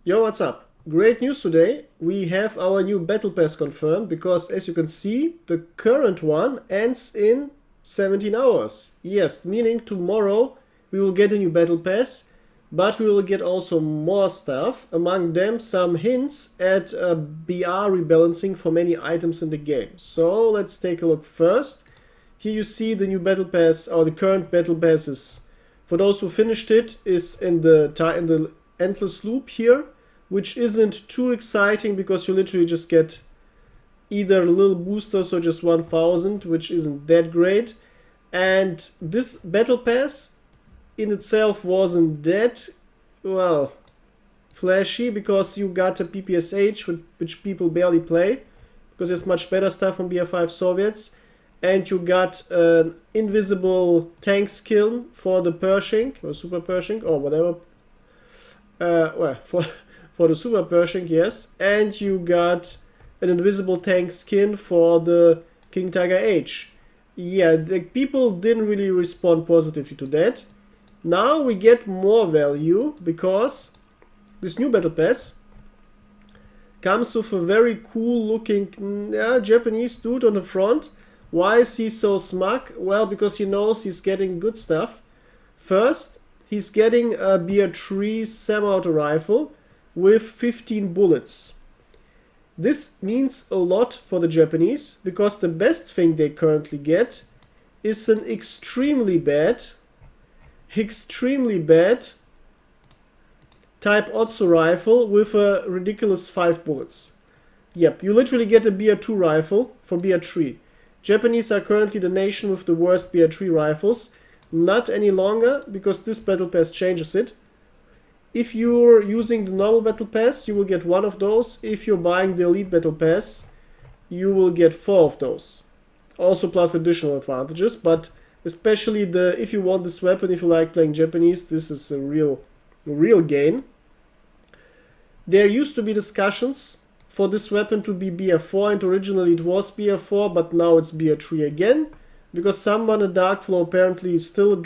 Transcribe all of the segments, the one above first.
Yo, what's up? Great news today. We have our new Battle Pass confirmed because, as you can see, the current one ends in 17 hours. Yes, meaning tomorrow we will get a new Battle Pass, but we will get also more stuff, among them some hints at BR rebalancing for many items in the game. So let's take a look first. Here you see the new Battle Pass, or the current Battle Passes. For those who finished it, is in the endless loop here, which isn't too exciting because you literally just get either little boosters or just 1000, which isn't that great. And this Battle Pass in itself wasn't that, well, flashy because you got a PPSH, which people barely play because there's much better stuff on BR5 Soviets. And you got an invisible tank skin for the Pershing, or Super Pershing, or whatever. For the Super Pershing, yes. And you got an invisible tank skin for the King Tiger H. Yeah, the people didn't really respond positively to that. Now we get more value because this new Battle Pass comes with a very cool looking Japanese dude on the front. Why is he so smug? Well, because he knows he's getting good stuff. First, he's getting a BR3 semi-auto rifle with 15 bullets. This means a lot for the Japanese because the best thing they currently get is an extremely bad Type Otsu rifle with a ridiculous 5 bullets. Yep, you literally get a BR2 rifle for BR3. Japanese are currently the nation with the worst BR3 rifles. Not any longer, because this Battle Pass changes it. If you're using the normal Battle Pass, you will get 1 of those. If you're buying the Elite Battle Pass, you will get 4 of those. Also plus additional advantages, but especially if you want this weapon, if you like playing Japanese, this is a real gain. There used to be discussions for this weapon to be BR4, and originally it was BR4, but now it's BR3 again, because someone at Darkflow apparently still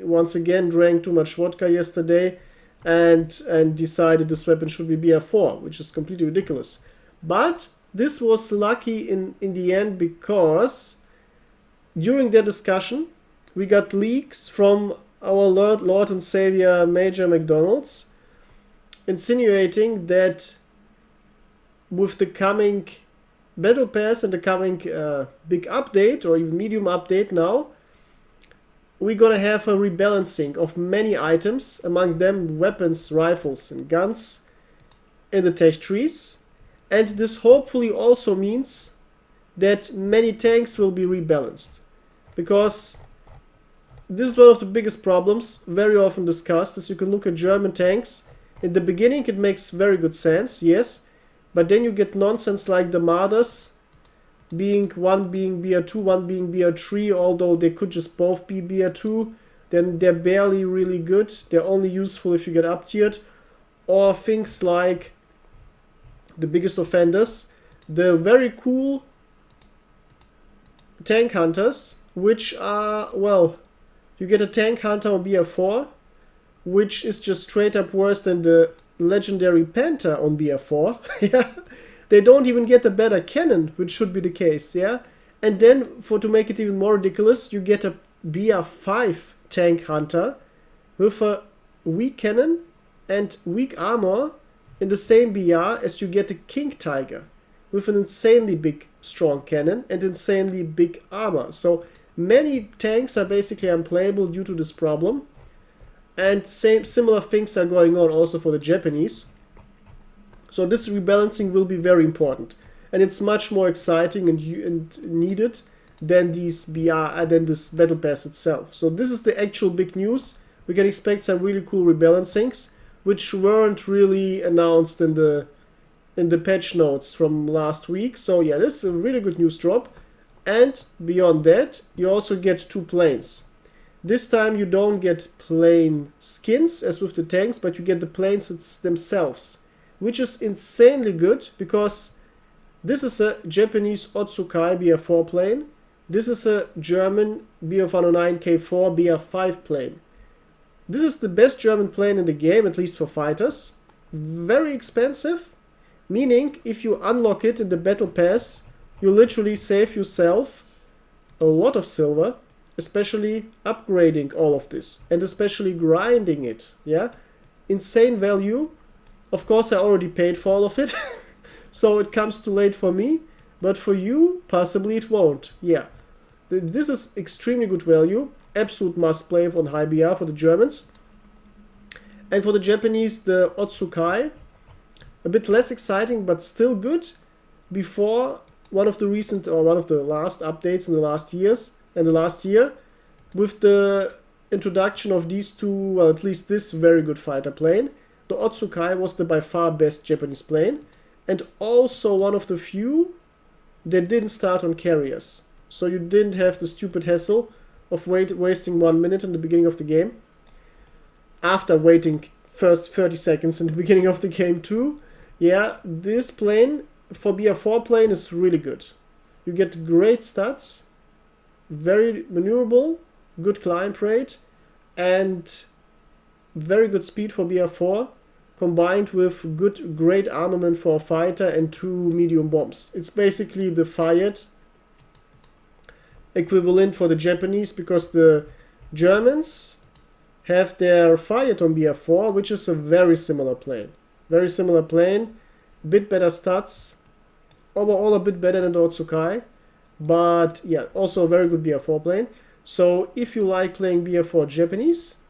once again drank too much vodka yesterday and decided this weapon should be BR4, which is completely ridiculous. But this was lucky in the end because during their discussion we got leaks from our Lord and Savior Major McDonald's insinuating that with the coming Battle Pass and the coming big update or even medium update now, we're gonna have a rebalancing of many items, among them weapons, rifles and guns in the tech trees. And this hopefully also means that many tanks will be rebalanced, because this is one of the biggest problems, very often discussed, is you can look at German tanks. In the beginning it makes very good sense, yes, but then you get nonsense like the Mardas, one being BR2, one being BR3, although they could just both be BR2, then they're barely really good, they're only useful if you get up-tiered. Or things like the biggest offenders, the very cool tank hunters, which are, well, you get a tank hunter on BR4, which is just straight up worse than the legendary Panther on BR4. Yeah, they don't even get a better cannon, which should be the case. Yeah, and then to make it even more ridiculous, you get a BR5 tank hunter with a weak cannon and weak armor in the same BR as you get a King Tiger with an insanely big strong cannon and insanely big armor. So many tanks are basically unplayable due to this problem. And similar things are going on also for the Japanese. So this rebalancing will be very important, and it's much more exciting and needed than this Battle Pass itself. So this is the actual big news. We can expect some really cool rebalancings, which weren't really announced in the patch notes from last week. So yeah, this is a really good news drop. And beyond that, you also get 2 planes. This time you don't get plain skins as with the tanks, but you get the planes themselves, which is insanely good because this is a Japanese Otsukai BR4 plane. This is a German BF109K4 BR5 plane. This is the best German plane in the game, at least for fighters. very expensive, meaning if you unlock it in the Battle Pass, you literally save yourself a lot of silver, especially upgrading all of this and especially grinding it. Yeah, insane value. Of course, I already paid for all of it, so it comes too late for me, but for you, possibly it won't. Yeah, this is extremely good value, absolute must play on high BR for the Germans. And for the Japanese, the Otsukai, a bit less exciting, but still good. Before one of the recent, or one of the last updates in the last years, and the last year, with the introduction of these two, well, at least this very good fighter plane, the Otsukai was the by far best Japanese plane, and also one of the few that didn't start on carriers. So you didn't have the stupid hassle of wasting 1 minute in the beginning of the game, after waiting first 30 seconds in the beginning of the game too. Yeah, this plane for BR4 plane is really good. You get great stats, very maneuverable, good climb rate, and very good speed for BR4, combined with great armament for a fighter and 2 medium bombs. It's basically the Fiat equivalent for the Japanese, because the Germans have their Fiat on BR4, which is a very similar plane. Very similar plane, bit better stats, overall a bit better than the Otsukai, but yeah, also a very good BR4 plane. So if you like playing BR4 Japanese,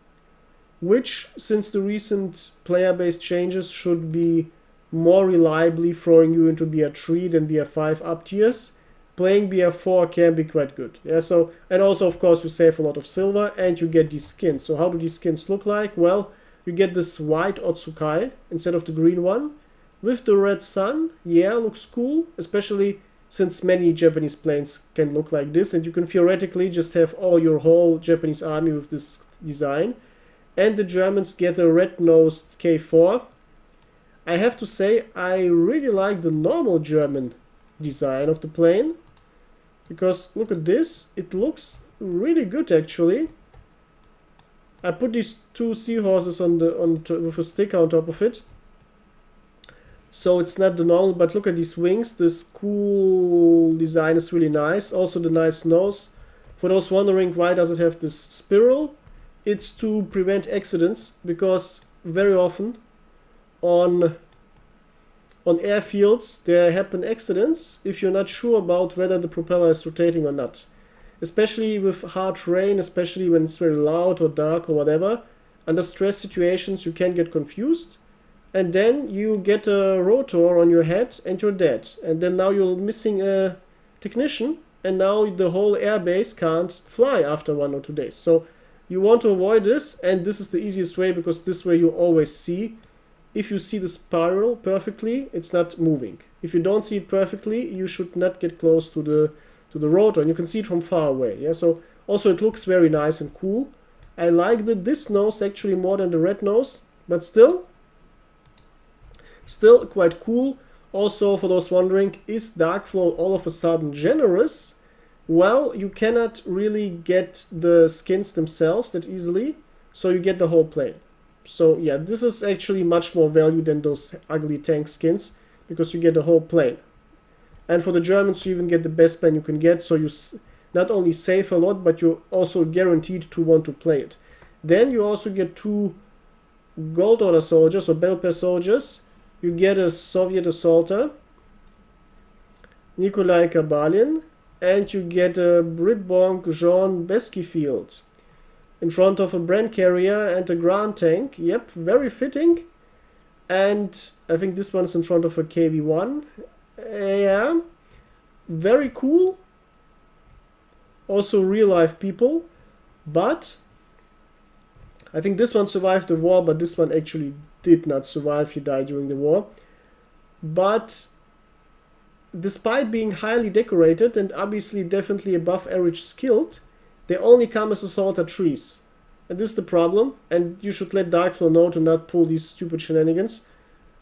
which since the recent player-based changes should be more reliably throwing you into BR3 than BR5 up tiers, playing BR4 can be quite good. Yeah, so, and also of course you save a lot of silver and you get these skins. So how do these skins look like? Well, you get this white Otsukai instead of the green one with the red sun. Yeah, looks cool, especially since many Japanese planes can look like this, and you can theoretically just have all your whole Japanese army with this design. And the Germans get a red-nosed K4. I have to say, I really like the normal German design of the plane, because look at this, it looks really good actually. I put these 2 seahorses with a sticker on top of it, so it's not the normal, but look at these wings. This cool design is really nice. Also the nice nose. For those wondering why does it have this spiral, it's to prevent accidents, because very often on airfields there happen accidents if you're not sure about whether the propeller is rotating or not. Especially with hard rain, especially when it's very loud or dark or whatever. Under stress situations you can get confused, and then you get a rotor on your head and you're dead. And then now you're missing a technician, and now the whole airbase can't fly after 1 or 2 days. So you want to avoid this, and this is the easiest way, because this way you always see. If you see the spiral perfectly, it's not moving. If you don't see it perfectly, you should not get close to the rotor, and you can see it from far away. Yeah, so also it looks very nice and cool. I like this nose actually more than the red nose, but still quite cool. Also, for those wondering, is Darkflow all of a sudden generous? Well, you cannot really get the skins themselves that easily, so you get the whole plane. So yeah, this is actually much more value than those ugly tank skins, because you get the whole plane. And for the Germans, you even get the best plane you can get, so you not only save a lot, but you're also guaranteed to want to play it. Then you also get 2 Gold Order soldiers or BattlePass soldiers. You get a Soviet assaulter, Nikolai Kabalin, and you get a Brit-Bonk Jean Beskifield in front of a Brand carrier and a Grand tank. Yep, very fitting. And I think this one's in front of a KV-1. Yeah, very cool. Also real life people, but I think this one survived the war, but this one actually did not survive. He died during the war. But despite being highly decorated and obviously definitely above average skilled, they only come as assaulter trees. And this is the problem, and you should let Darkflow know to not pull these stupid shenanigans.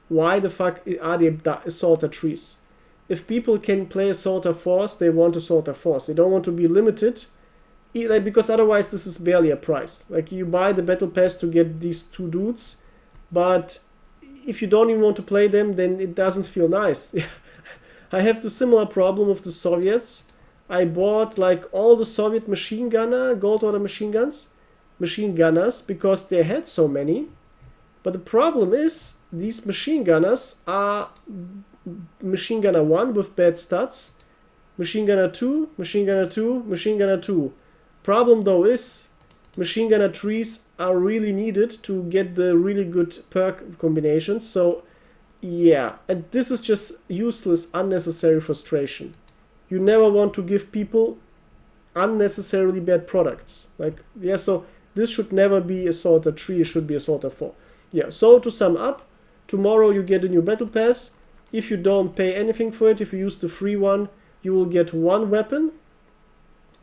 Why the fuck are they assaulter trees? If people can play assaulter force, they want assaulter force. They don't want to be limited, because otherwise this is barely a price. Like, you buy the battle pass to get these 2 dudes, but if you don't even want to play them, then it doesn't feel nice. I have the similar problem with the Soviets. I bought like all the Soviet machine gold order machine gunners, because they had so many. But the problem is, these machine gunners are machine gunner 1 with bad stats, machine gunner 2, machine gunner 2, machine gunner 2. Problem though is, machine gunner 3s are really needed to get the really good perk combinations. So yeah, and this is just useless, unnecessary frustration. You never want to give people unnecessarily bad products. Like, yeah, so this should never be a sorter 3, it should be a sorter 4. Yeah, so to sum up, tomorrow you get a new battle pass. If you don't pay anything for it, if you use the free one, you will get 1 weapon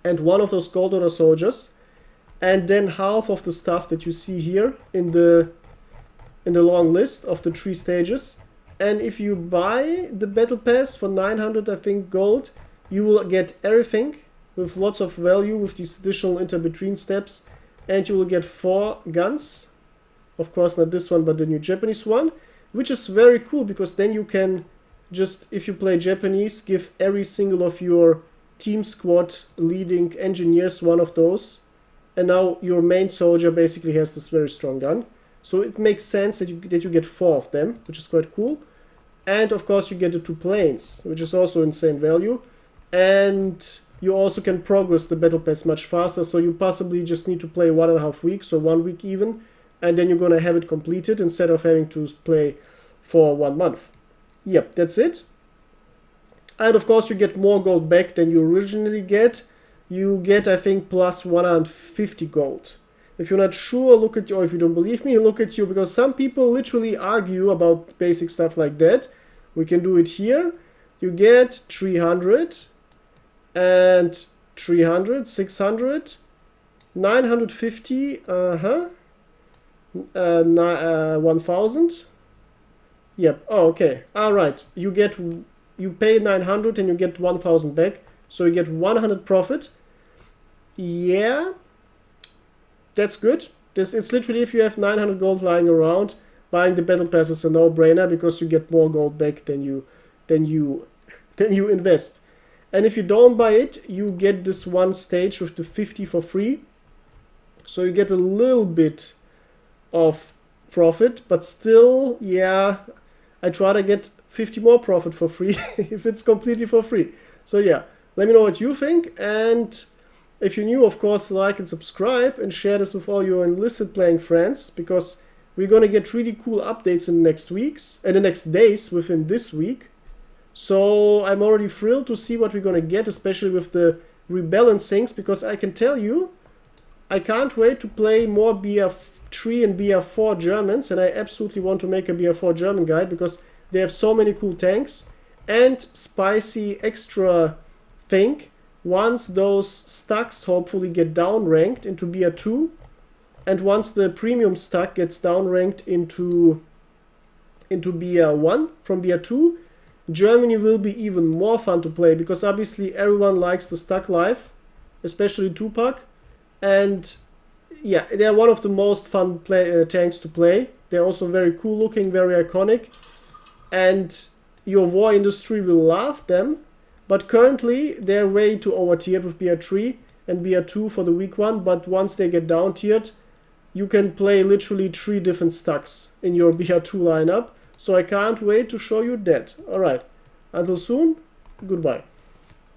and 1 of those gold order soldiers, and then half of the stuff that you see here in the long list of the 3 stages. And if you buy the battle pass for 900, I think, gold, you will get everything with lots of value with these additional inter-between steps, and you will get 4 guns. Of course, not this one, but the new Japanese one, which is very cool, because then you can just, if you play Japanese, give every single of your team squad leading engineers one of those, and now your main soldier basically has this very strong gun. So it makes sense that you get 4 of them, which is quite cool. And of course you get the 2 planes, which is also insane value. And you also can progress the battle pass much faster, so you possibly just need to play 1.5 weeks or 1 week even, and then you're gonna have it completed instead of having to play for 1 month. Yep, that's it. And of course you get more gold back than you originally get. You get, I think, plus 150 gold. If you're not sure, look at you, or if you don't believe me, look at you, because some people literally argue about basic stuff like that. We can do it here. You get 300 and 300, 600, 950, 1000. Yep. Oh, okay. All right. You pay 900 and you get 1000 back, so you get 100 profit. Yeah, that's good. It's literally, if you have 900 gold lying around, buying the battle pass is a no-brainer, because you get more gold back than you invest. And if you don't buy it, you get this one stage with the 50 for free. So you get a little bit of profit, but still, yeah, I try to get 50 more profit for free if it's completely for free. So yeah, let me know what you think, and if you're new, of course, like and subscribe and share this with all your Enlisted playing friends, because we're gonna get really cool updates in the next weeks and the next days within this week. So I'm already thrilled to see what we're gonna get, especially with the rebalancings, because I can tell you, I can't wait to play more BR3 and BR4 Germans, and I absolutely want to make a BR4 German guide, because they have so many cool tanks. And spicy extra thing, once those stacks hopefully get downranked into BR2, and once the premium stack gets downranked into BR1 from BR2, Germany will be even more fun to play, because obviously everyone likes the stack life, especially Tupac. And yeah, they're one of the most fun tanks to play. They're also very cool looking, very iconic, and your war industry will love them. But currently they're way too over-tiered with BR3 and BR2 for the weak one, but once they get down-tiered, you can play literally 3 different stacks in your BR2 lineup. So I can't wait to show you that. Alright, until soon, goodbye.